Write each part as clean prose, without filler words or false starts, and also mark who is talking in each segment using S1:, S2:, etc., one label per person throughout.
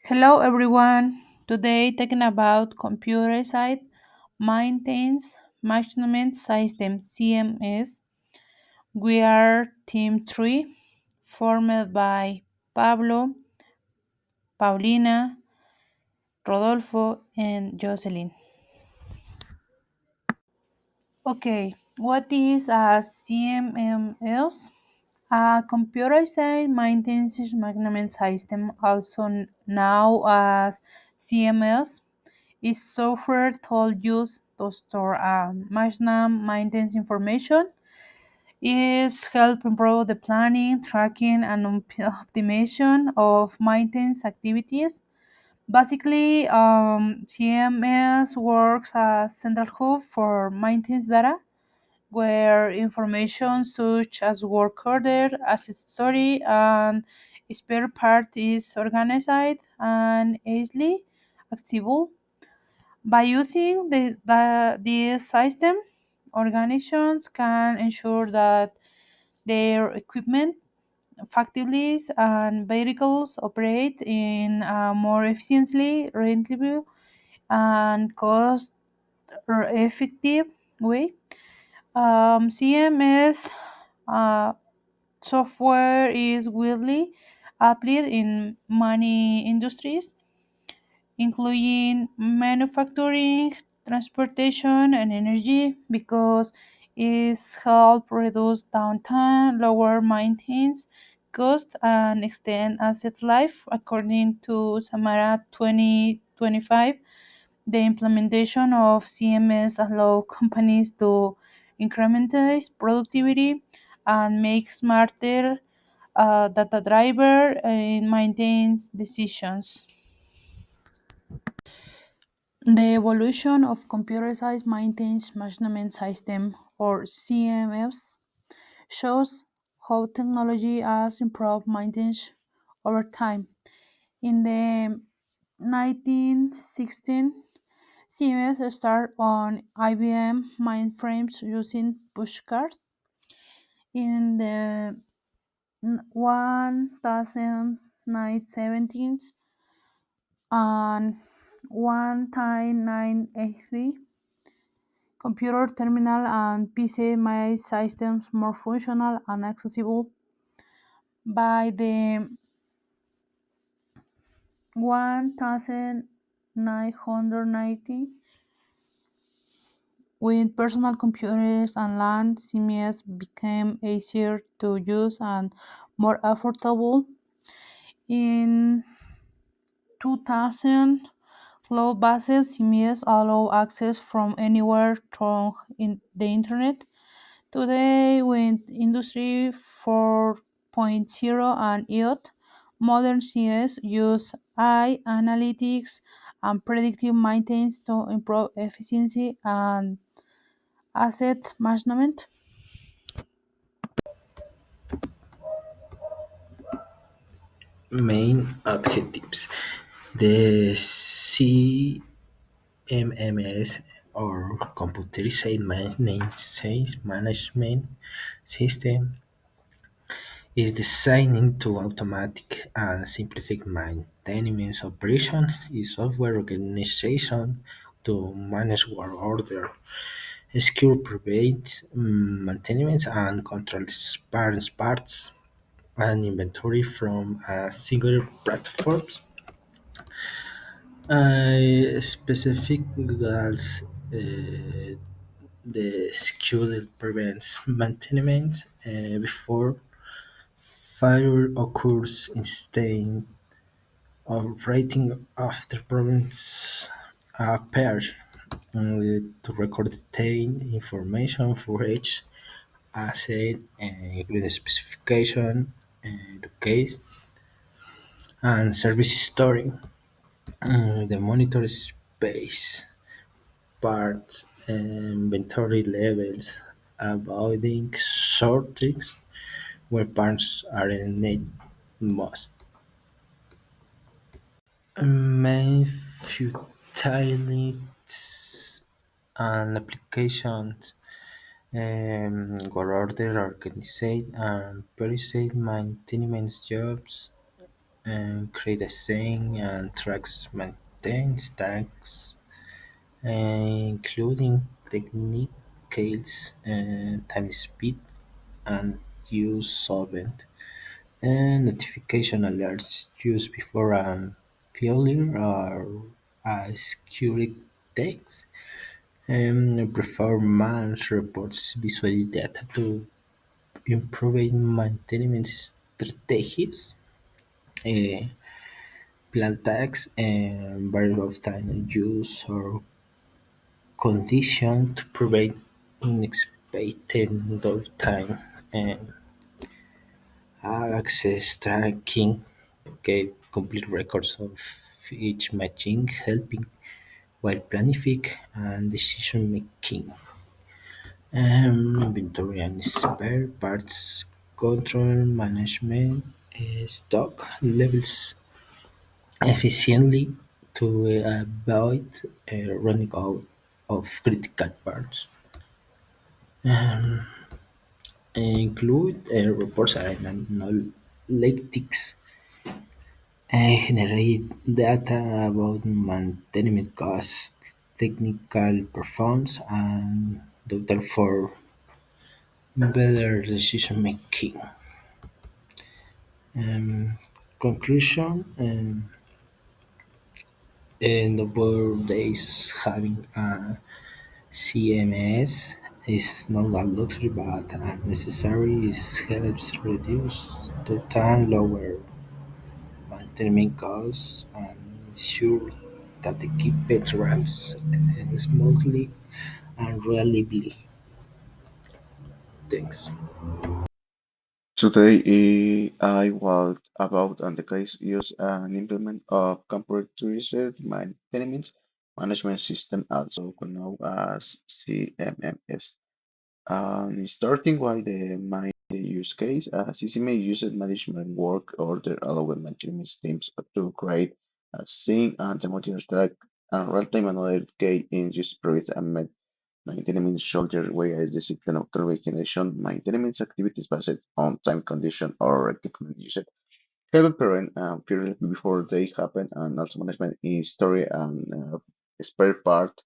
S1: Hello everyone. Today talking about computerized maintenance management system CMS. We are team 3 formed by Pablo, Paulina, Rodolfo and Jocelyn. Okay, what is a CMMS? A computerized maintenance management system, also known as CMS, is software tool used to store and manage maintenance information. Is help improve the planning, tracking, and optimization of maintenance activities. Basically, CMS works as central hub for maintenance data, where information such as work order, asset story, and spare part is organized and easily accessible. By using this system, organizations can ensure that their equipment, facilities, and vehicles operate in a more efficiently, reliable, and cost effective way. CMS uh, software is widely applied in many industries, including manufacturing, transportation, and energy, because it's help reduce downtime, lower maintenance cost, and extend asset life. According to Samara 2025, the implementation of CMS allow companies to incrementize productivity and make smarter data driver and maintains decisions. The evolution of computerized maintenance management system or CMS shows how technology has improved maintenance over time. In the 1916, CMS started on IBM mainframes using push cards. In the 1917 and 1983, computer terminal and PC made systems more functional and accessible. By the 1990, with personal computers and LAN, CMS became easier to use and more affordable. In 2000, cloud-based CMS allow access from anywhere through the internet. Today, with Industry 4.0 and IoT, modern CS use AI analytics and predictive maintenance to improve efficiency and asset management.
S2: Main objectives. The CMMS or Computerized Maintenance Management System is designed to automatic and simplify maintenance operations in software organization to manage work order, secure private maintenance and control parts and inventory from a single platform. Specific goals, the schedule prevents maintenance before fire occurs instead of waiting after problems appear, to record detailed information for each asset, including specification, the case, and service history. The monitor space, parts, inventory levels, avoiding shortages where parts are in need most. Main utilities and applications, were order organized and periodic maintenance jobs, and create a scene and tracks maintenance tasks, including technicals and time speed and use solvent and notification alerts used before a failure or a security text. Performance reports visually data to improve maintenance strategies, uh, plan tasks, and variable of time use or condition to prevent unexpected downtime and access tracking. Get complete records of each matching, helping while planning and decision making. Inventory and spare parts control management, stock levels efficiently to avoid running out of critical parts. Include reports and analytics, generate data about maintenance costs, technical performance, and data for better decision making. Conclusion in the world days having a CMS is not a luxury but a necessary. It helps reduce the time, lower maintenance costs, and ensure that the equipment runs smoothly and reliably. Thanks.
S3: Today, I will about on the case use and implement of computerized maintenance management system, also known as CMMS. Starting with the main use case, CCMA uses management work order allowing maintenance teams to create a sync and simultaneous track and real-time analytic in use previous and maintenance shoulder, whereas discipline of automation maintenance activities based on time condition or equipment usage help prevent failures before they happen, and also management history and spare part,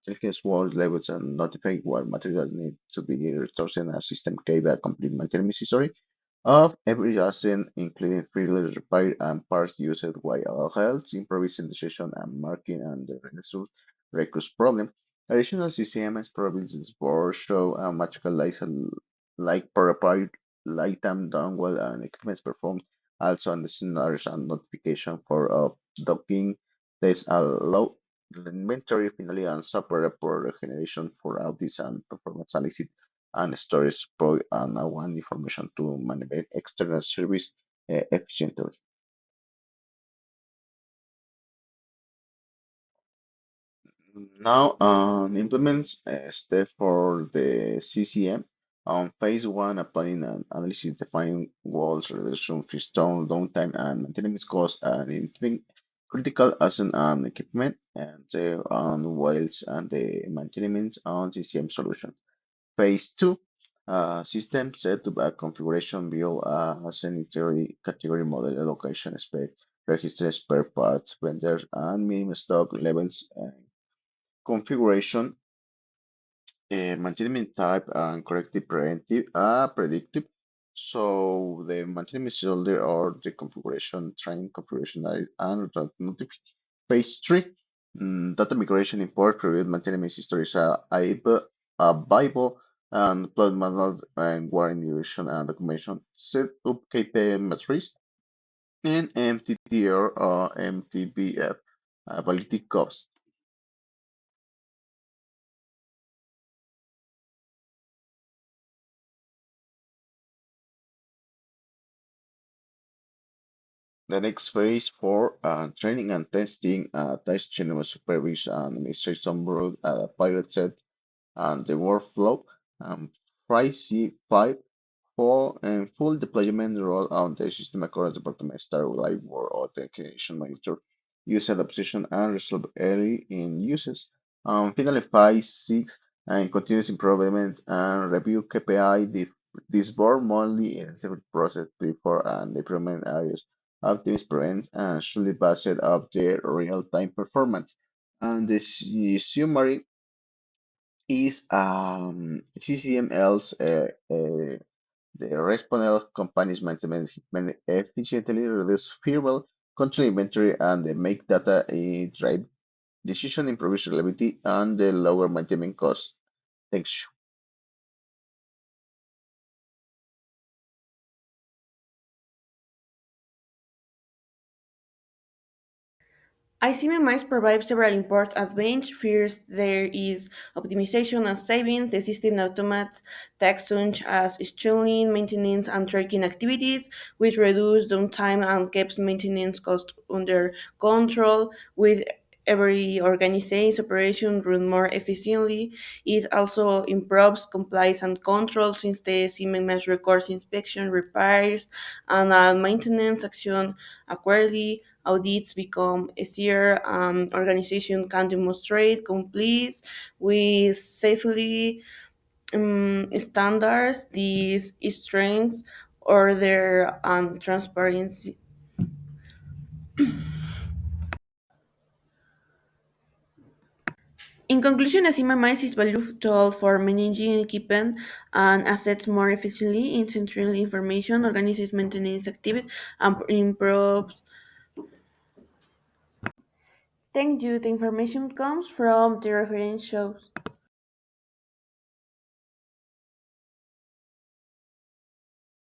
S3: checking sword levels and notifying what material need to be restored in a system gave a complete maintenance history of every asset, including failure repair and parts used while health, improvising decision and marking and the result recurse problem. Additional CCMS provinces board show a magical like repair, light time done well and equipment performed also on the scenarios and notification for docking. There's a low inventory finally and software report generation for audits and performance analysis and storage pro and I want information to manage external service efficiently. Now, implements step for the CCM. On phase one, applying an analysis define walls, reduction, freestone, downtime, and maintenance costs, and including critical asset and equipment, and on wells and the maintenance on CCM solution. Phase two, system set to a configuration build a sanitary category model allocation spec, register spare parts, vendors, and minimum stock levels configuration, maintenance type, and corrective preventive, predictive. So the maintenance shoulder or the configuration, train configuration, and notification. Phase three, data migration import, preview maintenance histories, a Bible, and plot manual and warranty duration and documentation. Set up KPI metrics and MTTR or MTBF, validity cost. The next phase for training and testing, test general supervision and administration board, pilot set, and the workflow. Phase C5 for full deployment roll out the system across department start live work authentication monitor, use adaptation and resolve error in uses. Finally, phase 6 and continuous improvement and review KPI. This board monthly in separate process before and improvement areas optimize prevents and should based of the real-time performance. And the summary is CCMLs, the responsible companies efficiently reduce fuel, control inventory, and make data drive decision, improve reliability, and lower maintenance costs. Thanks.
S4: ICMMS provides several important advantages. First, there is optimization and savings. The system automates tasks such as scheduling, maintenance, and tracking activities, which reduce downtime and keeps maintenance costs under control. With every organization operation run more efficiently, it also improves compliance and control since the CMMS records inspection, repairs, and maintenance action accurately. Audits become easier. Organization can demonstrate compliance with safely standards. These strengths order and transparency. In conclusion, a CMMS is valuable tool for managing equipment and assets more efficiently. It centrally information, organizes maintenance activity, and improves. Thank you. The information comes from the reference shows.